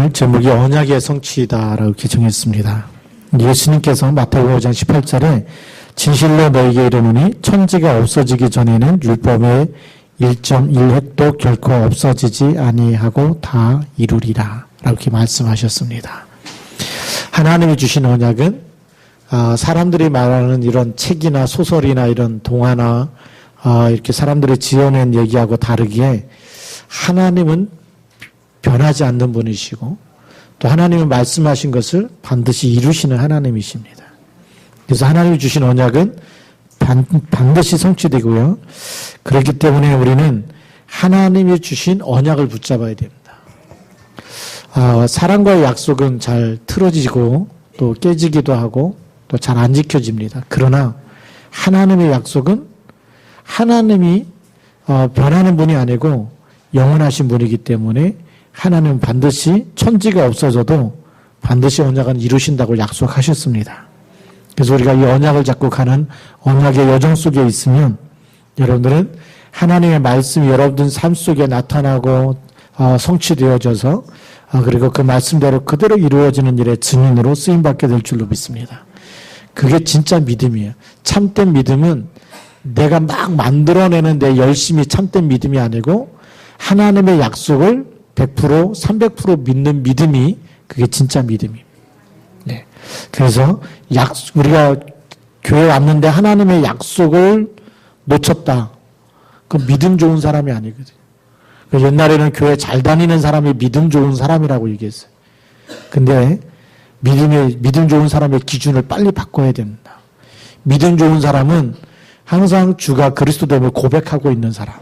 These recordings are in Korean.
오늘 제목이 언약의 성취이다라고 이렇게 정했습니다. 예수님께서 마태복음 5장 18절에 진실로 너희에게 이르노니 천지가 없어지기 전에는 율법의 1.1획도 결코 없어지지 아니하고 다 이루리라 라고 이렇게 말씀하셨습니다. 하나님이 주신 언약은 사람들이 말하는 이런 책이나 소설이나 이런 동화나 이렇게 사람들이 지어낸 얘기하고 다르기에 하나님은 변하지 않는 분이시고 또 하나님이 말씀하신 것을 반드시 이루시는 하나님이십니다. 그래서 하나님이 주신 언약은 반드시 성취되고요. 그렇기 때문에 우리는 하나님이 주신 언약을 붙잡아야 됩니다. 사람과의 약속은 잘 틀어지고 또 깨지기도 하고 또 잘 안 지켜집니다. 그러나 하나님의 약속은 하나님이 변하는 분이 아니고 영원하신 분이기 때문에 하나님은 반드시 천지가 없어져도 반드시 언약은 이루신다고 약속하셨습니다. 그래서 우리가 이 언약을 잡고 가는 언약의 여정 속에 있으면 여러분들은 하나님의 말씀이 여러분들 삶 속에 나타나고 성취되어져서 그리고 그 말씀대로 그대로 이루어지는 일의 증인으로 쓰임받게 될 줄로 믿습니다. 그게 진짜 믿음이에요. 참된 믿음은 내가 막 만들어내는 내 열심히 참된 믿음이 아니고 하나님의 약속을 100%, 300% 믿는 믿음이 그게 진짜 믿음입니다. 네. 그래서 우리가 교회 왔는데 하나님의 약속을 놓쳤다. 그 믿음 좋은 사람이 아니거든요. 옛날에는 교회 잘 다니는 사람이 믿음 좋은 사람이라고 얘기했어요. 근데 믿음 좋은 사람의 기준을 빨리 바꿔야 됩니다. 믿음 좋은 사람은 항상 주가 그리스도됨을 고백하고 있는 사람.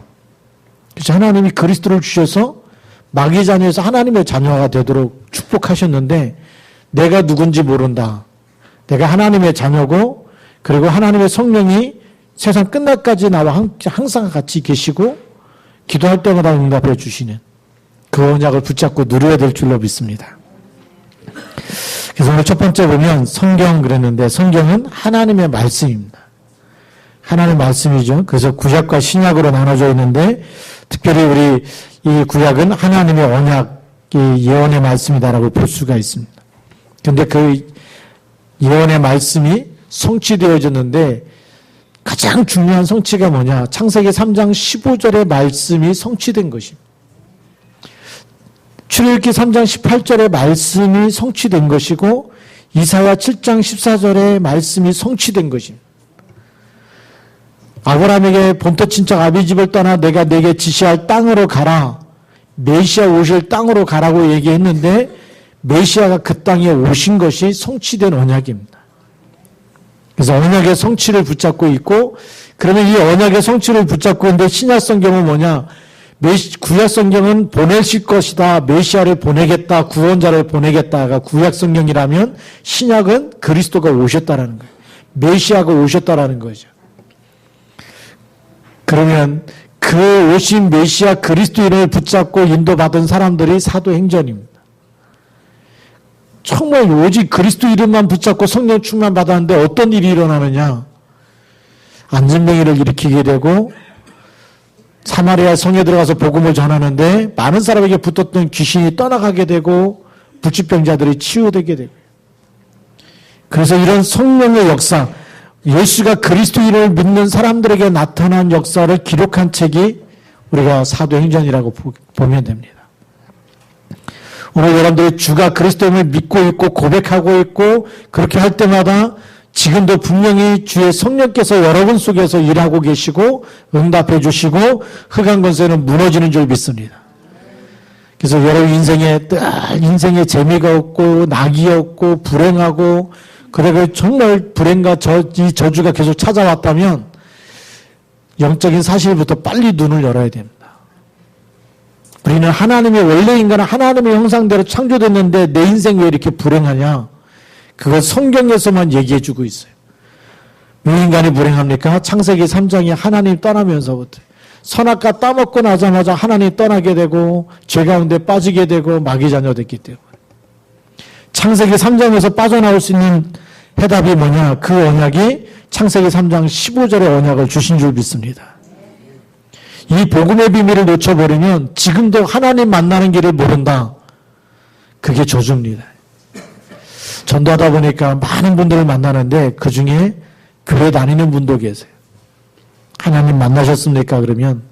그래서 하나님이 그리스도를 주셔서 마귀 자녀에서 하나님의 자녀가 되도록 축복하셨는데 내가 누군지 모른다. 내가 하나님의 자녀고 그리고 하나님의 성령이 세상 끝날까지 나와 항상 같이 계시고 기도할 때마다 응답해 주시는 그 언약을 붙잡고 누려야 될 줄로 믿습니다. 그래서 오늘 첫 번째 보면 성경 그랬는데 성경은 하나님의 말씀입니다. 하나님의 말씀이죠. 그래서 구약과 신약으로 나눠져 있는데 특별히 우리 이 구약은 하나님의 언약, 예언의 말씀이다라고 볼 수가 있습니다. 그런데 그 예언의 말씀이 성취되어졌는데 가장 중요한 성취가 뭐냐? 창세기 3장 15절의 말씀이 성취된 것입니다. 출애굽기 3장 18절의 말씀이 성취된 것이고 이사야 7장 14절의 말씀이 성취된 것입니다. 아브라함에게 본토 친척 아비집을 떠나 내가 내게 지시할 땅으로 가라. 메시아 오실 땅으로 가라고 얘기했는데 메시아가 그 땅에 오신 것이 성취된 언약입니다. 그래서 언약의 성취를 붙잡고 있고 그러면 이 언약의 성취를 붙잡고 있는데 신약 성경은 뭐냐? 구약 성경은 보내실 것이다. 메시아를 보내겠다. 구원자를 보내겠다가 구약 성경이라면 신약은 그리스도가 오셨다라는 거예요. 메시아가 오셨다라는 거죠. 그러면 그 오신 메시아 그리스도인을 붙잡고 인도받은 사람들이 사도행전입니다. 정말 오직 그리스도 이름만 붙잡고 성령 충만 받았는데 어떤 일이 일어나느냐? 안진뱅이를 일으키게 되고 사마리아 성에 들어가서 복음을 전하는데 많은 사람에게 붙었던 귀신이 떠나가게 되고 불치병자들이 치유되게 되고 그래서 이런 성령의 역사 예수가 그리스도인을 믿는 사람들에게 나타난 역사를 기록한 책이 우리가 사도행전이라고 보면 됩니다. 오늘 여러분들이 주가 그리스도임을 믿고 있고 고백하고 있고 그렇게 할 때마다 지금도 분명히 주의 성령께서 여러분 속에서 일하고 계시고 응답해 주시고 흑암 권세는 무너지는 줄 믿습니다. 그래서 여러분 인생에 재미가 없고 낙이 없고 불행하고 그리고 정말 불행과 이 저주가 계속 찾아왔다면 영적인 사실부터 빨리 눈을 열어야 됩니다. 우리는 하나님의 원래 인간은 하나님의 형상대로 창조됐는데 내 인생 왜 이렇게 불행하냐? 그걸 성경에서만 얘기해주고 있어요. 왜 인간이 불행합니까? 창세기 3장에 하나님 떠나면서부터 선악과 따먹고 나자마자 하나님 떠나게 되고 죄 가운데 빠지게 되고 마귀 자녀 됐기 때문에 창세기 3장에서 빠져나올 수 있는 해답이 뭐냐? 그 언약이 창세기 3장 15절의 언약을 주신 줄 믿습니다. 이 복음의 비밀을 놓쳐버리면 지금도 하나님 만나는 길을 모른다. 그게 저주입니다. 전도하다 보니까 많은 분들을 만나는데 그 중에 교회 다니는 분도 계세요. 하나님 만나셨습니까? 그러면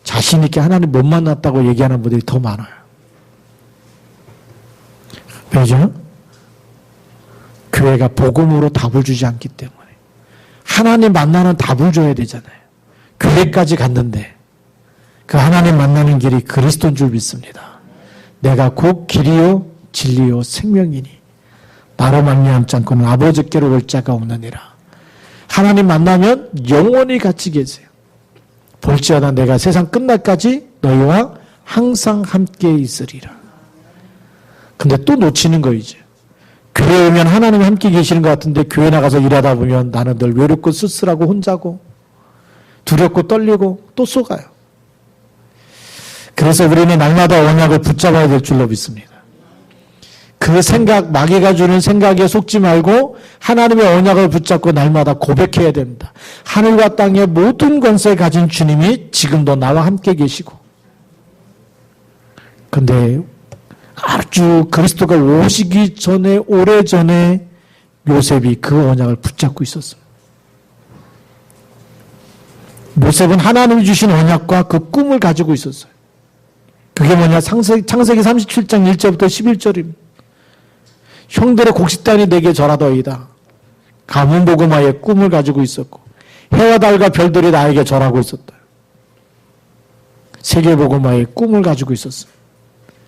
자신 있게 하나님 못 만났다고 얘기하는 분들이 더 많아요. 왜죠? 교회가 복음으로 답을 주지 않기 때문에. 하나님 만나는 답을 줘야 되잖아요. 교회까지 갔는데 그 하나님 만나는 길이 그리스도인 줄 믿습니다. 내가 곧 길이요 진리요 생명이니 나로 말미암지 않고는 아버지께로 올 자가 없느니라. 하나님 만나면 영원히 같이 계세요. 볼지어다 내가 세상 끝날까지 너희와 항상 함께 있으리라. 근데 또 놓치는 거 이제. 교회 오면 하나님이 함께 계시는 것 같은데 교회 나가서 일하다 보면 나는 늘 외롭고 쓸쓸하고 혼자고 두렵고 떨리고 또 속아요. 그래서 우리는 날마다 언약을 붙잡아야 될 줄로 믿습니다. 그 생각, 마귀가 주는 생각에 속지 말고 하나님의 언약을 붙잡고 날마다 고백해야 됩니다. 하늘과 땅의 모든 권세 가진 주님이 지금도 나와 함께 계시고. 근데 아주 그리스도가 오시기 전에 오래전에 요셉이 그 언약을 붙잡고 있었습니다. 요셉은 하나님이 주신 언약과 그 꿈을 가지고 있었어요. 그게 뭐냐? 창세기 37장 1절부터 11절입니다. 형들의 곡식단이 내게 절하더이다. 가문복음화의 꿈을 가지고 있었고 해와 달과 별들이 나에게 절하고 있었다. 세계복음화의 꿈을 가지고 있었어요.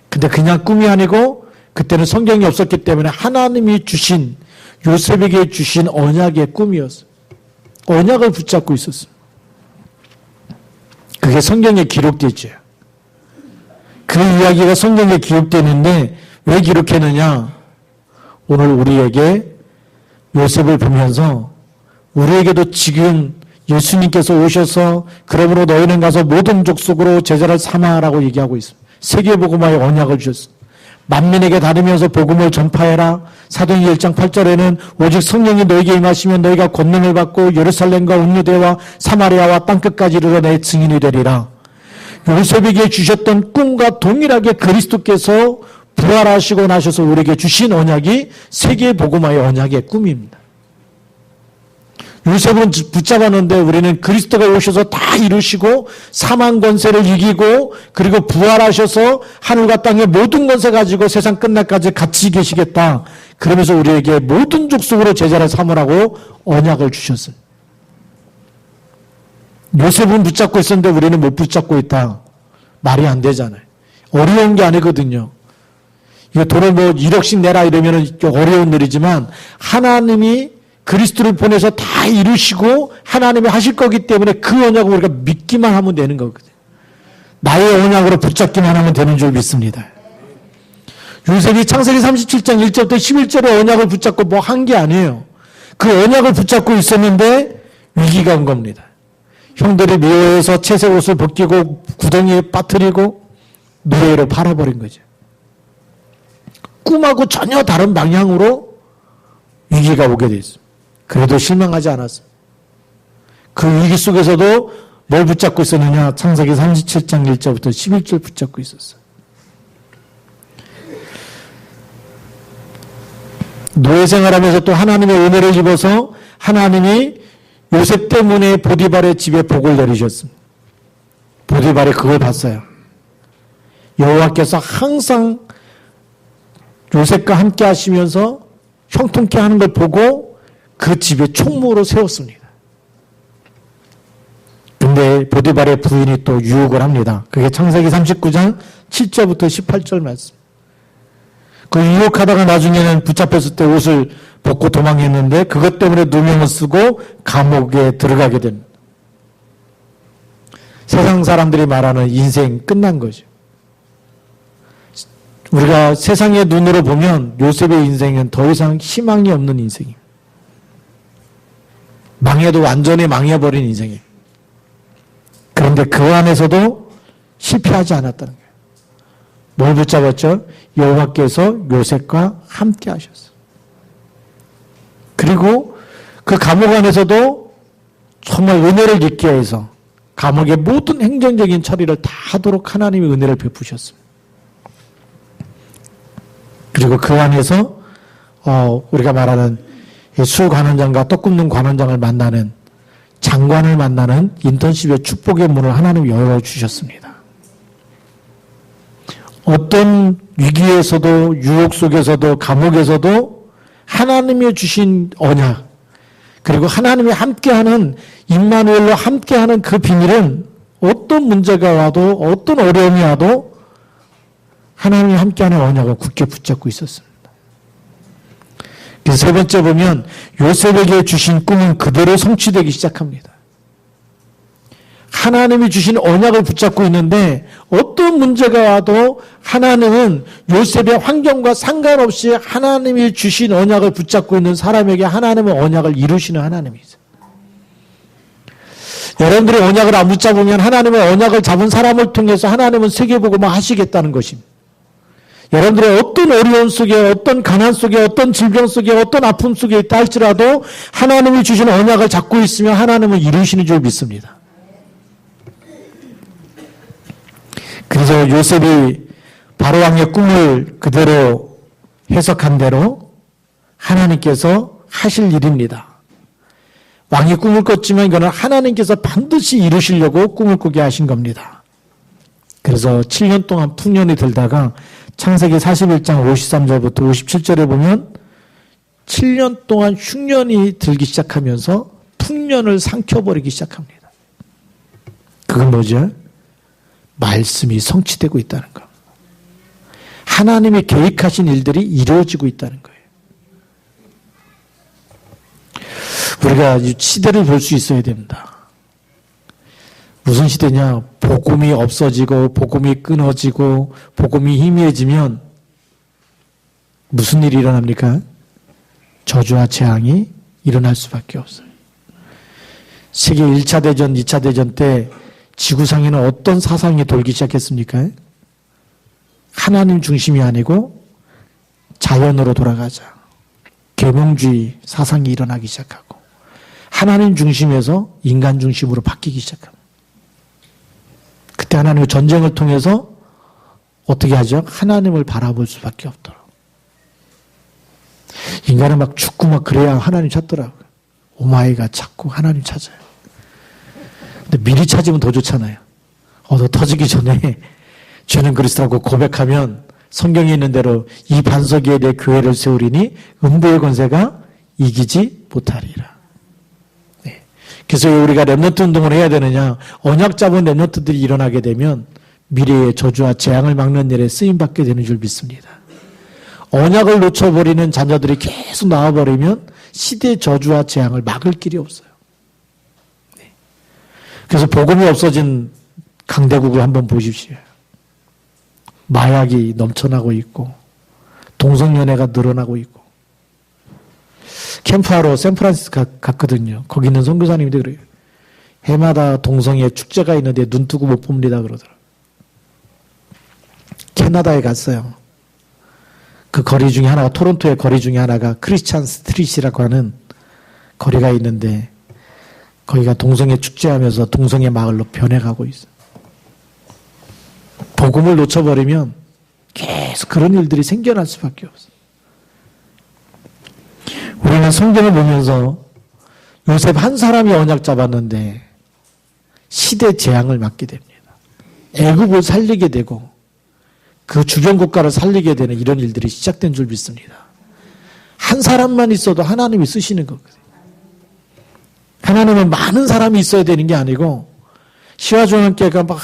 근데 그냥 꿈이 아니고 그때는 성경이 없었기 때문에 하나님이 주신 요셉에게 주신 언약의 꿈이었어요. 언약을 붙잡고 있었어요. 그게 성경에 기록되죠. 그 이야기가 성경에 기록되는데 왜 기록했느냐? 오늘 우리에게 요셉을 보면서 우리에게도 지금 예수님께서 오셔서 그러므로 너희는 가서 모든 족속으로 제자를 삼아라고 얘기하고 있습니다. 세계복음화의 언약을 주셨습니다. 만민에게 다니면서 복음을 전파해라. 사도행전 1장 8절에는 오직 성령이 너희에게 임하시면 너희가 권능을 받고 예루살렘과 온유대와 사마리아와 땅끝까지 이르러 내 증인이 되리라. 요셉에게 주셨던 꿈과 동일하게 그리스도께서 부활하시고 나셔서 우리에게 주신 언약이 세계복음화의 언약의 꿈입니다. 요셉은 붙잡았는데 우리는 그리스도가 오셔서 다 이루시고 사망 권세를 이기고 그리고 부활하셔서 하늘과 땅의 모든 권세 가지고 세상 끝날까지 같이 계시겠다. 그러면서 우리에게 모든 족속으로 제자를 삼으라고 언약을 주셨어요. 요셉은 붙잡고 있었는데 우리는 못 붙잡고 있다. 말이 안 되잖아요. 어려운 게 아니거든요. 이거 돈을 뭐 1억씩 내라 이러면 어려운 일이지만 하나님이 그리스도를 보내서 다 이루시고 하나님이 하실 거기 때문에 그 언약을 우리가 믿기만 하면 되는 거거든요. 나의 언약으로 붙잡기만 하면 되는 줄 믿습니다. 요셉이 창세기 37장 1절부터 11절의 언약을 붙잡고 뭐 한 게 아니에요. 그 언약을 붙잡고 있었는데 위기가 온 겁니다. 형들이 미워해서 채색 옷을 벗기고 구덩이에 빠뜨리고 노예로 팔아버린 거죠. 꿈하고 전혀 다른 방향으로 위기가 오게 됐습니다. 그래도 실망하지 않았어요. 그 위기 속에서도 뭘 붙잡고 있었느냐? 창세기 37장 1절부터 11절 붙잡고 있었어요. 노예 생활하면서 또 하나님의 은혜를 입어서 하나님이 요셉 때문에 보디발의 집에 복을 내리셨습니다. 보디발이 그걸 봤어요. 여호와께서 항상 요셉과 함께 하시면서 형통케 하는 걸 보고 그 집에 총무로 세웠습니다. 근데 보디발의 부인이 또 유혹을 합니다. 그게 창세기 39장 7절부터 18절 말씀. 그 유혹하다가 나중에는 붙잡혔을 때 옷을 벗고 도망했는데 그것 때문에 누명을 쓰고 감옥에 들어가게 됩니다. 세상 사람들이 말하는 인생 끝난 거죠. 우리가 세상의 눈으로 보면 요셉의 인생은 더 이상 희망이 없는 인생이에요. 망해도 완전히 망해버린 인생이에요. 그런데 그 안에서도 실패하지 않았다는 거예요. 뭘 붙잡았죠? 여호와께서 요셉과 함께 하셨어요. 그리고 그 감옥 안에서도 정말 은혜를 잊기 위해서 감옥의 모든 행정적인 처리를 다 하도록 하나님의 은혜를 베푸셨습니다. 그리고 그 안에서 우리가 말하는 수 관원장과 떡 굽는 관원장을 만나는 장관을 만나는 인턴십의 축복의 문을 하나님 열어주셨습니다. 어떤 위기에서도 유혹 속에서도 감옥에서도 하나님이 주신 언약 그리고 하나님이 함께하는 임마누엘로 함께하는 그 비밀은 어떤 문제가 와도 어떤 어려움이 와도 하나님이 함께하는 언약을 굳게 붙잡고 있었습니다. 그래서 세 번째 보면 요셉에게 주신 꿈은 그대로 성취되기 시작합니다. 하나님이 주신 언약을 붙잡고 있는데 어떤 문제가 와도 하나님은 요셉의 환경과 상관없이 하나님이 주신 언약을 붙잡고 있는 사람에게 하나님은 언약을 이루시는 하나님이세요. 여러분들이 언약을 안 붙잡으면 하나님의 언약을 잡은 사람을 통해서 하나님은 세계복음을 하시겠다는 것입니다. 여러분들의 어떤 어려움 속에 어떤 가난 속에 어떤 질병 속에 어떤 아픔 속에 있다 할지라도 하나님이 주신 언약을 잡고 있으면 하나님은 이루시는 줄 믿습니다. 그래서 요셉이 바로왕의 꿈을 그대로 해석한 대로 하나님께서 하실 일입니다. 왕이 꿈을 꿨지만 이거는 하나님께서 반드시 이루시려고 꿈을 꾸게 하신 겁니다. 그래서 7년 동안 풍년이 들다가 창세기 41장 53절부터 57절에 보면 7년 동안 흉년이 들기 시작하면서 풍년을 삼켜버리기 시작합니다. 그건 뭐죠? 말씀이 성취되고 있다는 것. 하나님이 계획하신 일들이 이루어지고 있다는 거예요. 우리가 시대를 볼 수 있어야 됩니다. 무슨 시대냐? 복음이 없어지고 복음이 끊어지고 복음이 희미해지면 무슨 일이 일어납니까? 저주와 재앙이 일어날 수밖에 없어요. 세계 1차 대전, 2차 대전 때 지구상에는 어떤 사상이 돌기 시작했습니까? 하나님 중심이 아니고 자연으로 돌아가자. 계몽주의 사상이 일어나기 시작하고 하나님 중심에서 인간 중심으로 바뀌기 시작합니다. 그때 하나님의 전쟁을 통해서 어떻게 하죠? 하나님을 바라볼 수밖에 없도록. 인간은 막 죽고 막 그래야 하나님 찾더라고요. 오마이가 찾고 하나님 찾아요. 근데 미리 찾으면 더 좋잖아요. 너 터지기 전에 죄는 그리스도라고 고백하면 성경에 있는 대로 이 반석 위에 내 교회를 세우리니 음부의 권세가 이기지 못하리라. 네. 그래서 우리가 렘넌트 운동을 해야 되느냐? 언약 잡은 렘넌트들이 일어나게 되면 미래의 저주와 재앙을 막는 일에 쓰임받게 되는 줄 믿습니다. 언약을 놓쳐버리는 자녀들이 계속 나와버리면 시대의 저주와 재앙을 막을 길이 없어요. 네. 그래서 복음이 없어진 강대국을 한번 보십시오. 마약이 넘쳐나고 있고 동성연애가 늘어나고 있고 캠프하러 샌프란시스코 갔거든요. 거기 있는 선교사님들이 그래요. 해마다 동성애 축제가 있는데 눈 뜨고 못 봅니다 그러더라고요. 캐나다에 갔어요. 그 거리 중에 하나가 토론토의 거리 중에 하나가 크리스찬 스트릿이라고 하는 거리가 있는데 거기가 동성애 축제하면서 동성애 마을로 변해가고 있어요. 복음을 놓쳐버리면 계속 그런 일들이 생겨날 수밖에 없어요. 우리는 성경을 보면서 요셉 한 사람이 언약 잡았는데 시대 재앙을 맞게 됩니다. 애굽을 살리게 되고 그 주변 국가를 살리게 되는 이런 일들이 시작된 줄 믿습니다. 한 사람만 있어도 하나님이 쓰시는 거거든요. 하나님은 많은 사람이 있어야 되는 게 아니고 시와조원교회가 막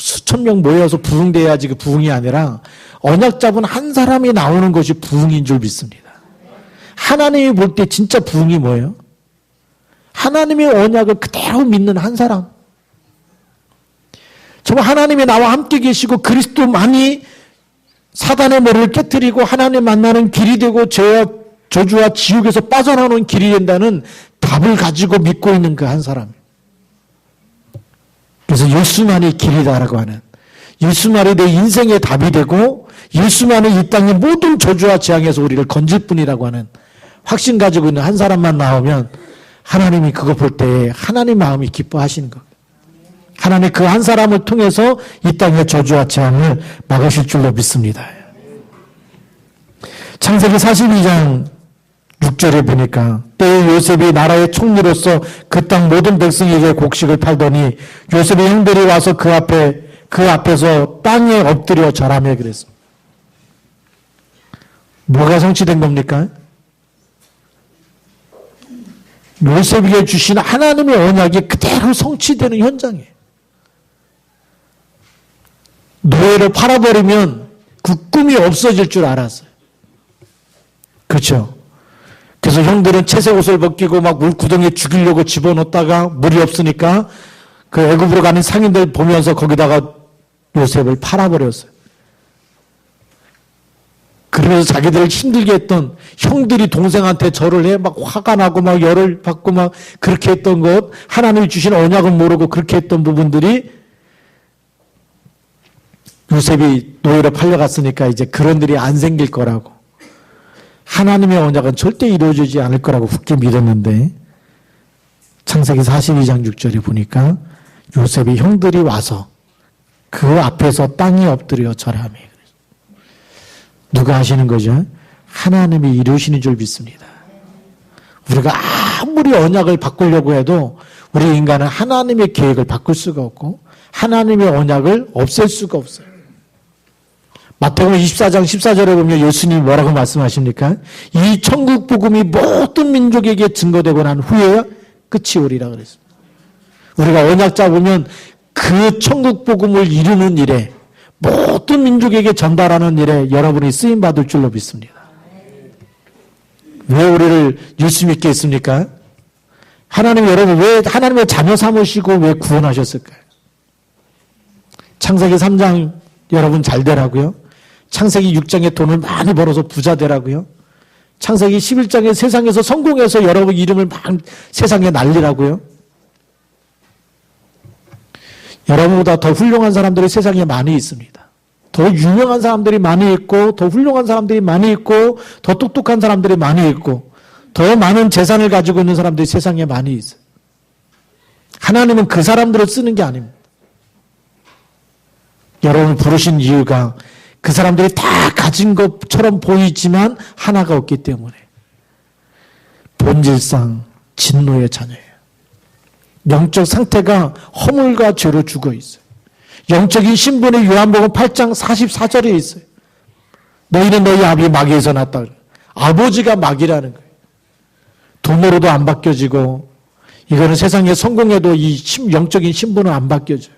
수천 명 모여서 부흥돼야지 그 부흥이 아니라 언약 잡은 한 사람이 나오는 것이 부흥인 줄 믿습니다. 하나님이 볼 때 진짜 부흥이 뭐예요? 하나님의 언약을 그대로 믿는 한 사람. 정말 하나님이 나와 함께 계시고 그리스도만이 사단의 머리를 깨뜨리고 하나님 만나는 길이 되고 죄와 저주와 지옥에서 빠져나오는 길이 된다는 답을 가지고 믿고 있는 그 한 사람. 그래서 예수만이 길이다라고 하는, 예수만이 내 인생의 답이 되고 예수만이 이 땅의 모든 저주와 재앙에서 우리를 건질 뿐이라고 하는 확신 가지고 있는 한 사람만 나오면 하나님이 그거 볼 때 하나님 마음이 기뻐하시는 것. 하나님 그 한 사람을 통해서 이 땅의 저주와 재앙을 막으실 줄로 믿습니다. 창세기 42장 6절에 보니까 때에 요셉이 나라의 총리로서 그 땅 모든 백성에게 곡식을 팔더니 요셉의 형들이 와서 그 앞에서 땅에 엎드려 절하며 그랬습니다. 뭐가 성취된 겁니까? 요셉에게 주신 하나님의 언약이 그대로 성취되는 현장이에요. 노예를 팔아버리면 그 꿈이 없어질 줄 알았어요. 그렇죠? 그래서 형들은 채색 옷을 벗기고 막 물구덩이에 죽이려고 집어넣다가 물이 없으니까 그 애굽으로 가는 상인들 보면서 거기다가 요셉을 팔아버렸어요. 그러면서 자기들을 힘들게 했던 형들이 동생한테 절을 해 막 화가 나고 막 열을 받고 막 그렇게 했던 것, 하나님이 주신 언약은 모르고 그렇게 했던 부분들이 요셉이 노예로 팔려갔으니까 이제 그런 일이 안 생길 거라고, 하나님의 언약은 절대 이루어지지 않을 거라고 굳게 믿었는데 창세기 42장 6절에 보니까 요셉의 형들이 와서 그 앞에서 땅에 엎드려 절하며. 누가 하시는 거죠? 하나님이 이루시는 줄 믿습니다. 우리가 아무리 언약을 바꾸려고 해도 우리 인간은 하나님의 계획을 바꿀 수가 없고 하나님의 언약을 없앨 수가 없어요. 마태복음 24장 14절에 보면 예수님이 뭐라고 말씀하십니까? 이 천국 복음이 모든 민족에게 증거되고 난 후에 끝이 오리라 그랬습니다. 우리가 언약 잡으면 그 천국 복음을 이루는 일에, 모든 민족에게 전달하는 일에 여러분이 쓰임받을 줄로 믿습니다. 왜 우리를 예수 믿게 했습니까? 하나님, 여러분 왜 하나님의 자녀 삼으시고 왜 구원하셨을까요? 창세기 3장 여러분 잘 되라고요? 창세기 6장에 돈을 많이 벌어서 부자 되라고요? 창세기 11장에 세상에서 성공해서 여러분 이름을 막 세상에 날리라고요? 여러분보다 더 훌륭한 사람들이 세상에 많이 있습니다. 더 유명한 사람들이 많이 있고, 더 훌륭한 사람들이 많이 있고, 더 똑똑한 사람들이 많이 있고, 더 많은 재산을 가지고 있는 사람들이 세상에 많이 있어요. 하나님은 그 사람들을 쓰는 게 아닙니다. 여러분을 부르신 이유가 그 사람들이 다 가진 것처럼 보이지만 하나가 없기 때문에 본질상 진노의 자녀예요. 영적 상태가 허물과 죄로 죽어 있어요. 영적인 신분의 요한복음 8장 44절에 있어요. 너희는 너희 아비 마귀에서 났다. 아버지가 마귀라는 거예요. 돈으로도 안 바뀌어지고, 이거는 세상에 성공해도 이 영적인 신분은 안 바뀌어져요.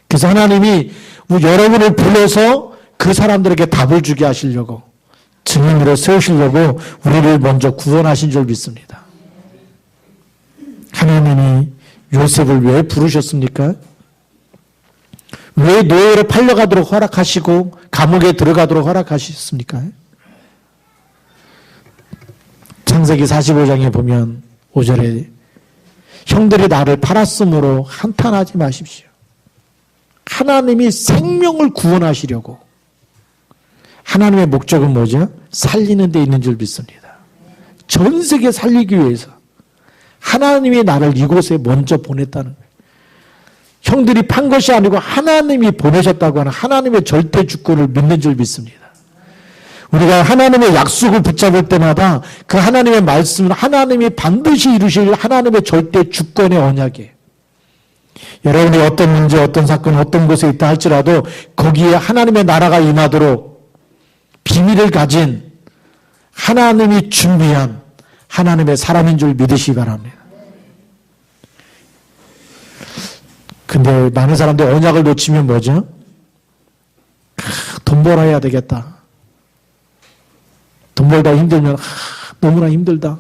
그래서 하나님이 여러분을 불러서 그 사람들에게 답을 주게 하시려고, 증인으로 세우시려고 우리를 먼저 구원하신 줄 믿습니다. 하나님이 요셉을 왜 부르셨습니까? 왜 노예로 팔려가도록 허락하시고 감옥에 들어가도록 허락하셨습니까? 창세기 45장에 보면 5절에 형들이 나를 팔았으므로 한탄하지 마십시오. 하나님이 생명을 구원하시려고. 하나님의 목적은 뭐죠? 살리는 데 있는 줄 믿습니다. 전 세계 살리기 위해서 하나님이 나를 이곳에 먼저 보냈다는 거예요. 형들이 판 것이 아니고 하나님이 보내셨다고 하는 하나님의 절대 주권을 믿는 줄 믿습니다. 우리가 하나님의 약속을 붙잡을 때마다 그 하나님의 말씀은 하나님이 반드시 이루실 하나님의 절대 주권의 언약이에요. 여러분이 어떤 문제, 어떤 사건, 어떤 곳에 있다 할지라도 거기에 하나님의 나라가 임하도록 비밀을 가진 하나님이 준비한 하나님의 사람인 줄 믿으시기 바랍니다. 근데 많은 사람들이 언약을 놓치면 뭐죠? 돈 벌어야 되겠다. 돈 벌다 힘들면 너무나 힘들다.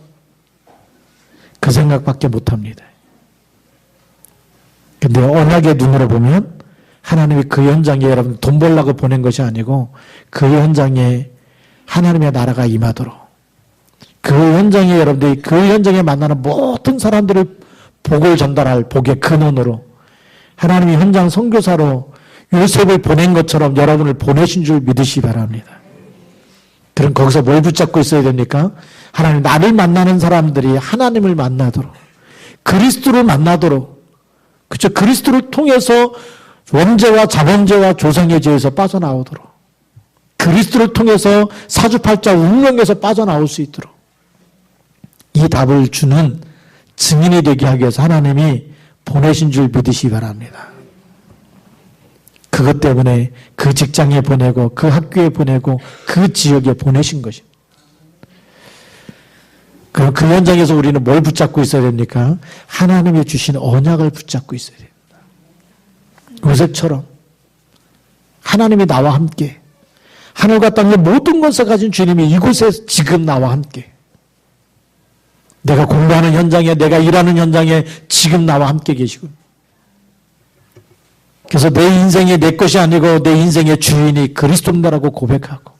그 생각밖에 못합니다. 근데 언약의 눈으로 보면 하나님이 그 현장에 여러분 돈 벌라고 보낸 것이 아니고 그 현장에 하나님의 나라가 임하도록, 그 현장에 여러분들이 그 현장에 만나는 모든 사람들을 복을 전달할 복의 근원으로 하나님이 현장 선교사로 요셉을 보낸 것처럼 여러분을 보내신 줄 믿으시기 바랍니다. 그럼 거기서 뭘 붙잡고 있어야 됩니까? 하나님, 나를 만나는 사람들이 하나님을 만나도록, 그리스도를 만나도록, 그렇죠? 그리스도를 통해서 원죄와 자범죄와 조상의 죄에서 빠져나오도록 그리스도를 통해서 사주팔자 운명에서 빠져나올 수 있도록 이 답을 주는 증인이 되게 하기 위해서 하나님이 보내신 줄 믿으시기 바랍니다. 그것 때문에 그 직장에 보내고 그 학교에 보내고 그 지역에 보내신 것입니다. 그럼 그 현장에서 우리는 뭘 붙잡고 있어야 됩니까? 하나님이 주신 언약을 붙잡고 있어야 됩니다. 요셉처럼 하나님이 나와 함께 하늘과 땅의 모든 것을 가진 주님이 이곳에 지금 나와 함께 내가 공부하는 현장에 내가 일하는 현장에 지금 나와 함께 계시고 그래서 내 인생이 내 것이 아니고 내 인생의 주인이 그리스도인다라고 고백하고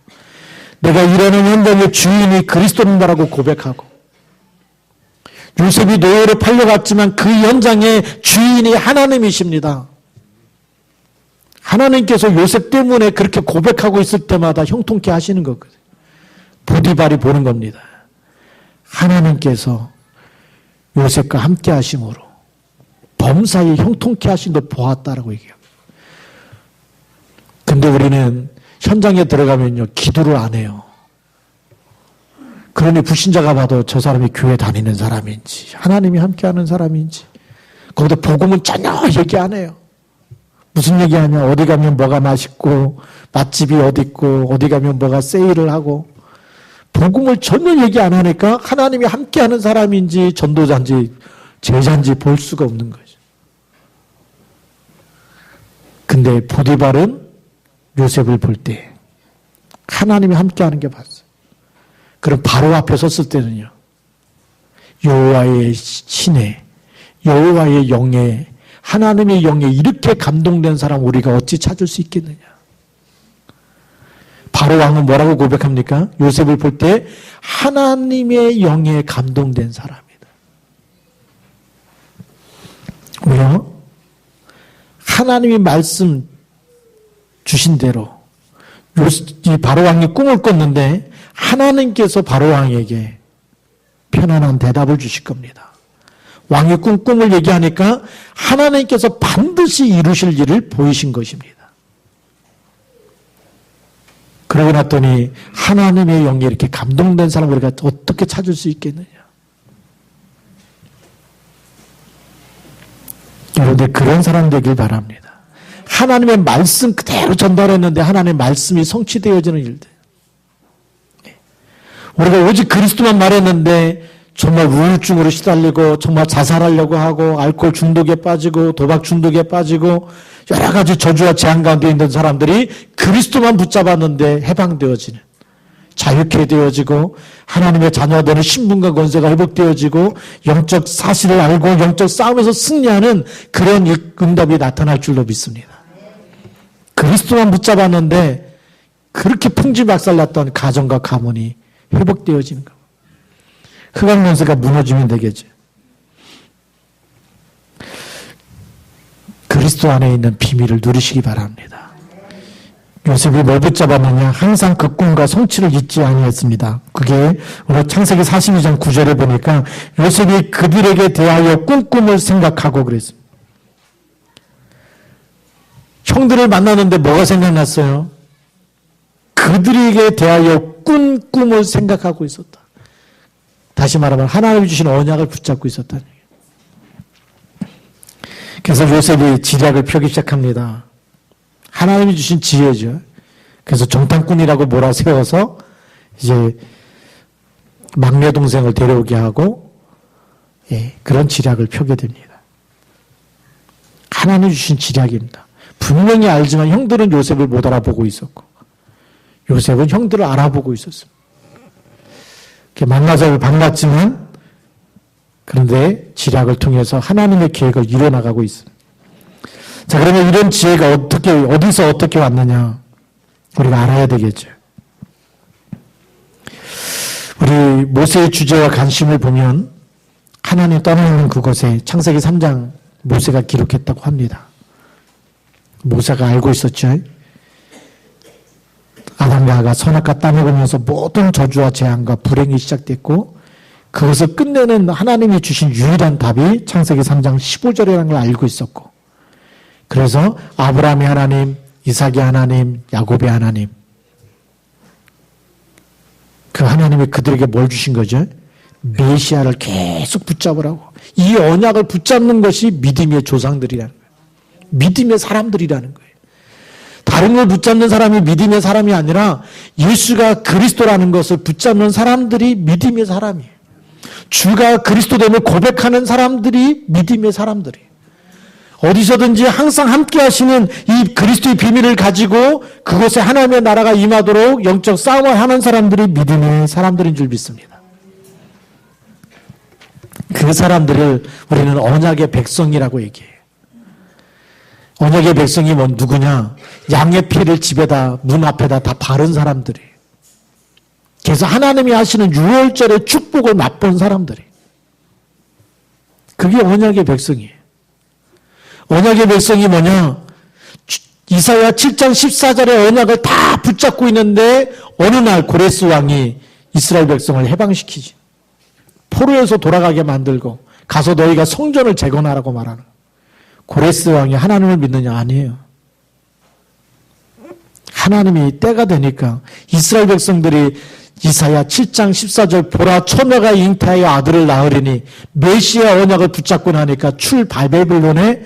내가 일하는 현장의 주인이 그리스도인다라고 고백하고 요셉이 노예로 팔려갔지만 그 현장의 주인이 하나님이십니다. 하나님께서 요셉 때문에 그렇게 고백하고 있을 때마다 형통케 하시는 거거든요. 보디발이 보는 겁니다. 하나님께서 요셉과 함께 하심으로 범사에 형통케 하신 걸 보았다라고 얘기해요. 근데 우리는 현장에 들어가면요, 기도를 안 해요. 그러니 불신자가 봐도 저 사람이 교회 다니는 사람인지, 하나님이 함께하는 사람인지, 거기다 복음은 전혀 얘기 안 해요. 무슨 얘기하냐? 어디 가면 뭐가 맛있고, 맛집이 어디 있고, 어디 가면 뭐가 세일을 하고, 복음을 전혀 얘기 안 하니까 하나님이 함께하는 사람인지, 전도자인지, 제자인지 볼 수가 없는 거죠. 근데 보디발은 요셉을 볼 때 하나님이 함께하는 게 봤어요. 그럼 바로 앞에 섰을 때는요, 여호와의 신에, 여호와의 영에, 하나님의 영에 이렇게 감동된 사람 우리가 어찌 찾을 수 있겠느냐. 바로 왕은 뭐라고 고백합니까? 요셉을 볼 때 하나님의 영에 감동된 사람이다. 왜요? 하나님이 말씀 주신 대로 이 바로왕이 꿈을 꿨는데 하나님께서 바로왕에게 편안한 대답을 주실 겁니다. 왕이 꿈을 얘기하니까 하나님께서 반드시 이루실 일을 보이신 것입니다. 그러고 났더니 하나님의 영에 이렇게 감동된 사람을 우리가 어떻게 찾을 수 있겠느냐. 여러분들 그런 사람 되길 바랍니다. 하나님의 말씀 그대로 전달했는데 하나님의 말씀이 성취되어지는 일들. 우리가 오직 그리스도만 말했는데 정말 우울증으로 시달리고 정말 자살하려고 하고 알코올 중독에 빠지고 도박 중독에 빠지고 여러 가지 저주와 재앙 가운데 있는 사람들이 그리스도만 붙잡았는데 해방되어지는, 자유케 되어지고 하나님의 자녀가 되는 신분과 권세가 회복되어지고 영적 사실을 알고 영적 싸움에서 승리하는 그런 응답이 나타날 줄로 믿습니다. 그리스도만 붙잡았는데 그렇게 풍지박살났던 가정과 가문이 회복되어지는 겁니다. 흑암연세가 무너지면 되겠죠. 그리스도 안에 있는 비밀을 누리시기 바랍니다. 요셉이 뭘 붙잡았느냐? 항상 그 꿈과 성취를 잊지 아니했습니다. 그게 오늘 창세기 42장 9절에 보니까 요셉이 그들에게 대하여 꿈을 생각하고 그랬습니다. 형들을 만나는데 뭐가 생각났어요? 그들에게 대하여 꿈을 생각하고 있었다. 다시 말하면 하나님이 주신 언약을 붙잡고 있었다는 얘기예요. 그래서 요셉이 지략을 펴기 시작합니다. 하나님이 주신 지혜죠. 그래서 정탐꾼이라고 몰아세워서 이제 막내 동생을 데려오게 하고 그런 지략을 펴게 됩니다. 하나님이 주신 지략입니다. 분명히 알지만 형들은 요셉을 못 알아보고 있었고 요셉은 형들을 알아보고 있었습니다. 만나자고 반갑지만 그런데 지략을 통해서 하나님의 계획을 이뤄나가고 있습니다. 자, 그러면 이런 지혜가 어디서 어떻게 왔느냐? 우리가 알아야 되겠죠. 우리 모세의 주제와 관심을 보면 하나님 떠나있는 그곳에 창세기 3장 모세가 기록했다고 합니다. 모세가 알고 있었죠. 아담과 하가 선악과 따먹으면서 모든 저주와 재앙과 불행이 시작됐고 그것을 끝내는 하나님이 주신 유일한 답이 창세기 3장 15절이라는 걸 알고 있었고 그래서 아브라함의 하나님, 이삭의 하나님, 야곱의 하나님 그 하나님이 그들에게 뭘 주신 거죠? 메시아를 계속 붙잡으라고. 이 언약을 붙잡는 것이 믿음의 조상들이라는 거예요. 믿음의 사람들이라는 거예요. 다른 걸 붙잡는 사람이 믿음의 사람이 아니라 예수가 그리스도라는 것을 붙잡는 사람들이 믿음의 사람이에요. 주가 그리스도됨을 고백하는 사람들이 믿음의 사람들이에요. 어디서든지 항상 함께 하시는 이 그리스도의 비밀을 가지고 그곳에 하나님의 나라가 임하도록 영적 싸움을 하는 사람들이 믿음의 사람들인 줄 믿습니다. 그 사람들을 우리는 언약의 백성이라고 얘기해요. 언약의 백성이 누구냐? 양의 피를 집에다, 문 앞에다 다 바른 사람들이에요. 그래서 하나님이 하시는 유월절의 축복을 맛본 사람들이에요. 그게 언약의 백성이에요. 언약의 백성이 뭐냐? 이사야 7장 14절의 언약을 다 붙잡고 있는데 어느 날 고레스 왕이 이스라엘 백성을 해방시키지. 포로에서 돌아가게 만들고 가서 너희가 성전을 재건하라고 말하는. 고레스 왕이 하나님을 믿느냐? 아니에요. 하나님이 때가 되니까 이스라엘 백성들이 이사야 7장 14절 보라 처녀가 잉태하여 아들을 낳으리니 메시아 언약을 붙잡고 나니까 출 바벨론의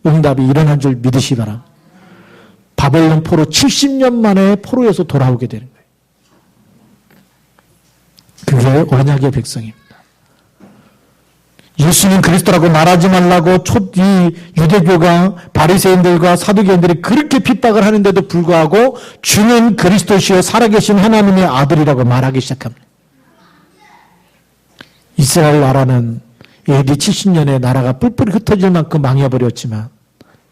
응답이 일어난 줄 믿으시 바랍니다. 바벨론 포로 70년 만에 포로에서 돌아오게 되는 거예요. 그게 언약의 백성입니다. 예수는 그리스도라고 말하지 말라고 이 유대교가 바리새인들과 사두개인들이 그렇게 핍박을 하는데도 불구하고 주는 그리스도시요 살아계신 하나님의 아들이라고 말하기 시작합니다. 이스라엘 나라는 AD 70년에 나라가 뿔뿔이 흩어질 만큼 망해버렸지만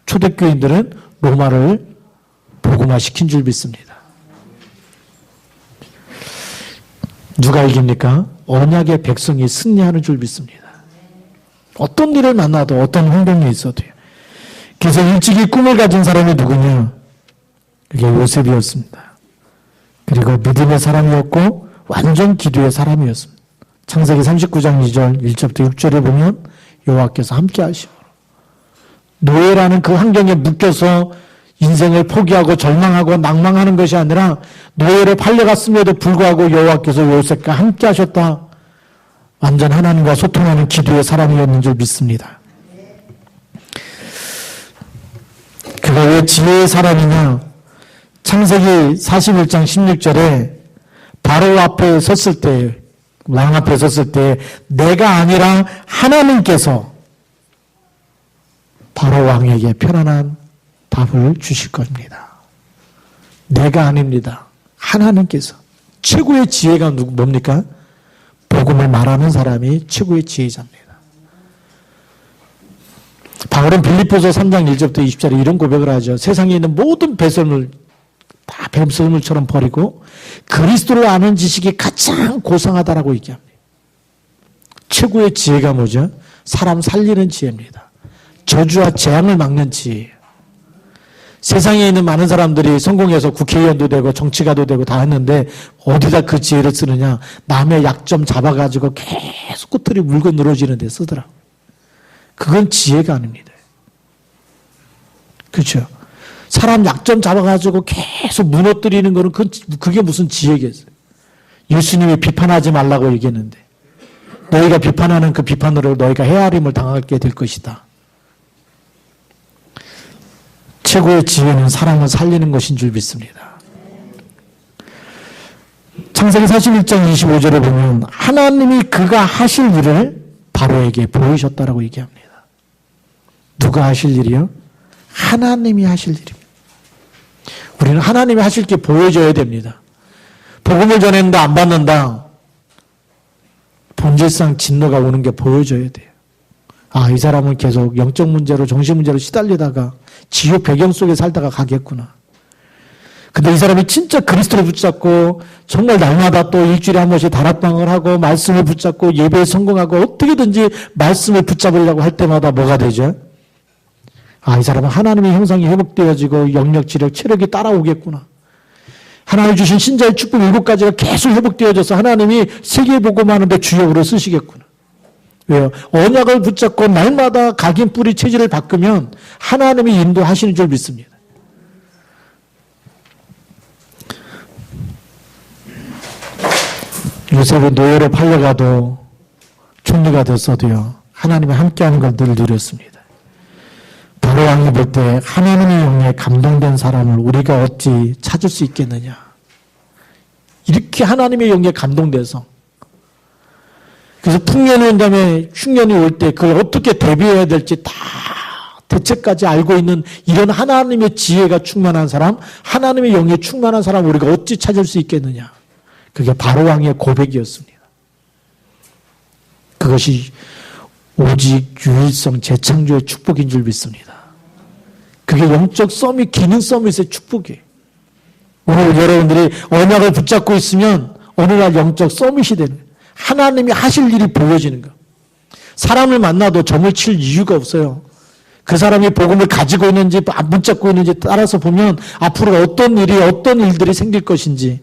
초대교인들은 로마를 복음화시킨 줄 믿습니다. 누가 이깁니까? 언약의 백성이 승리하는 줄 믿습니다. 어떤 일을 만나도 어떤 환경에 있어도요. 그래서 일찍이 꿈을 가진 사람이 누구냐? 그게 요셉이었습니다. 그리고 믿음의 사람이었고 완전 기도의 사람이었습니다. 창세기 39장 2절 1절부터 6절에 보면 여호와께서 함께 하시고 노예라는 그 환경에 묶여서 인생을 포기하고 절망하고 낭망하는 것이 아니라 노예로 팔려갔음에도 불구하고 여호와께서 요셉과 함께 하셨다. 완전 하나님과 소통하는 기도의 사람이었는 줄 믿습니다. 그가 왜 지혜의 사람이냐? 창세기 41장 16절에 바로 앞에 섰을 때, 왕 앞에 섰을 때 내가 아니라 하나님께서 바로 왕에게 편안한 답을 주실 겁니다. 내가 아닙니다. 하나님께서. 최고의 지혜가 뭡니까? 복음을 말하는 사람이 최고의 지혜자입니다. 바울은 빌립보서 3장 1절부터 20절에 이런 고백을 하죠. 세상에 있는 모든 배설물 다 배설물처럼 버리고 그리스도를 아는 지식이 가장 고상하다라고 얘기합니다. 최고의 지혜가 뭐죠? 사람 살리는 지혜입니다. 저주와 재앙을 막는 지혜예요. 세상에 있는 많은 사람들이 성공해서 국회의원도 되고 정치가도 되고 다 했는데 어디다 그 지혜를 쓰느냐? 남의 약점 잡아가지고 계속 꼬투리 물고 늘어지는 데 쓰더라고요. 그건 지혜가 아닙니다. 그렇죠? 사람 약점 잡아가지고 계속 무너뜨리는 거는 그게 무슨 지혜겠어요? 예수님이 비판하지 말라고 얘기했는데 너희가 비판하는 그 비판으로 너희가 헤아림을 당하게 될 것이다. 최고의 지혜는 사람을 살리는 것인 줄 믿습니다. 창세기 41장 25절에 보면 하나님이 그가 하실 일을 바로에게 보이셨다라고 얘기합니다. 누가 하실 일이요? 하나님이 하실 일입니다. 우리는 하나님이 하실 게 보여줘야 됩니다. 복음을 전했는데 안 받는다. 본질상 진노가 오는 게 보여줘야 돼요. 아, 이 사람은 계속 영적 문제로 정신 문제로 시달리다가 지옥 배경 속에 살다가 가겠구나. 근데 이 사람이 진짜 그리스도를 붙잡고 정말 날마다 또 일주일에 한 번씩 다락방을 하고 말씀을 붙잡고 예배에 성공하고 어떻게든지 말씀을 붙잡으려고 할 때마다 뭐가 되죠? 아, 이 사람은 하나님의 형상이 회복되어지고 영력, 지력, 체력이 따라오겠구나. 하나님 주신 신자의 축복 7가지가 계속 회복되어져서 하나님이 세계복음하는데 주역으로 쓰시겠구나. 왜요? 언약을 붙잡고 날마다 각인 뿌리 체질을 바꾸면 하나님이 인도하시는 줄 믿습니다. 요셉은 노예로 팔려가도 총리가 됐어도요, 하나님이 함께하는 걸 늘 누렸습니다. 바로 왕이 볼 때 하나님의 영에 감동된 사람을 우리가 어찌 찾을 수 있겠느냐. 이렇게 하나님의 영에 감동돼서, 그래서 풍년이 온 다음에 흉년이 올 때 그걸 어떻게 대비해야 될지 다 대책까지 알고 있는 이런 하나님의 지혜가 충만한 사람, 하나님의 영에 충만한 사람 우리가 어찌 찾을 수 있겠느냐. 그게 바로 왕의 고백이었습니다. 그것이 오직 유일성 재창조의 축복인 줄 믿습니다. 그게 영적 서밋, 기능 서밋의 축복이에요. 오늘 여러분들이 언약을 붙잡고 있으면 어느 날 영적 서밋이 되는 거예요. 하나님이 하실 일이 보여지는 거예요. 사람을 만나도 점을 칠 이유가 없어요. 그 사람이 복음을 가지고 있는지 안 붙잡고 있는지 따라서 보면 앞으로 어떤 일이, 어떤 일들이 생길 것인지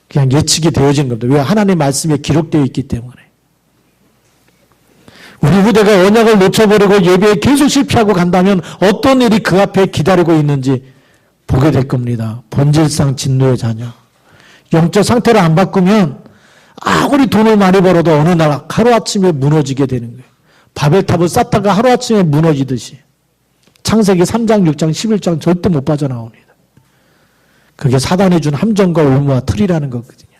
그냥 예측이 되어진 겁니다. 왜? 하나님의 말씀에 기록되어 있기 때문에. 우리 후대가 언약을 놓쳐버리고 예배에 계속 실패하고 간다면 어떤 일이 그 앞에 기다리고 있는지 보게 될 겁니다. 본질상 진노의 자녀. 영적 상태를 안 바꾸면 아무리 돈을 많이 벌어도 어느 날 하루아침에 무너지게 되는 거예요. 바벨탑을 쌓다가 하루아침에 무너지듯이. 창세기 3장, 6장, 11장 절대 못 빠져나옵니다. 그게 사단이 준 함정과 올무와 틀이라는 거거든요.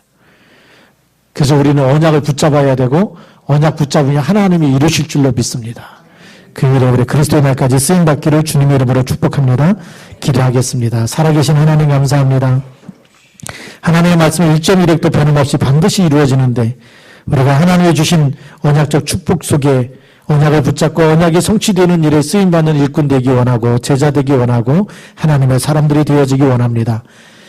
그래서 우리는 언약을 붙잡아야 되고 언약 붙잡으면 하나님이 이루실 줄로 믿습니다. 그 일에 우리 그리스도의 날까지 쓰임받기를 주님의 이름으로 축복합니다. 기도하겠습니다. 살아계신 하나님 감사합니다. 하나님의 말씀은 1.1획도 변함없이 반드시 이루어지는데 우리가 하나님이 주신 언약적 축복 속에 언약을 붙잡고 언약이 성취되는 일에 쓰임받는 일꾼 되기 원하고 제자 되기 원하고 하나님의 사람들이 되어지기 원합니다.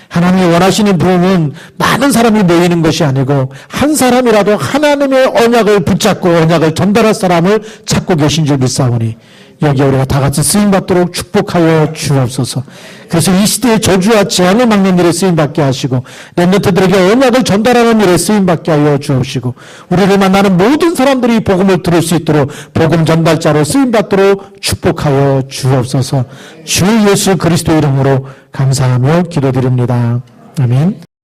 하나님이 원하시는 부흥은 많은 사람이 모이는 것이 아니고 한 사람이라도 하나님의 언약을 붙잡고 언약을 전달할 사람을 찾고 계신 줄 믿사오니 여기 우리가 다 같이 쓰임받도록 축복하여 주옵소서. 그래서 이 시대의 저주와 재앙을 막는 일에 쓰임받게 하시고 렘넌트들에게 언약을 전달하는 일에 쓰임받게 하여 주옵시고 우리를 만나는 모든 사람들이 복음을 들을 수 있도록 복음 전달자로 쓰임받도록 축복하여 주옵소서. 주 예수 그리스도 이름으로 감사하며 기도드립니다. 아멘.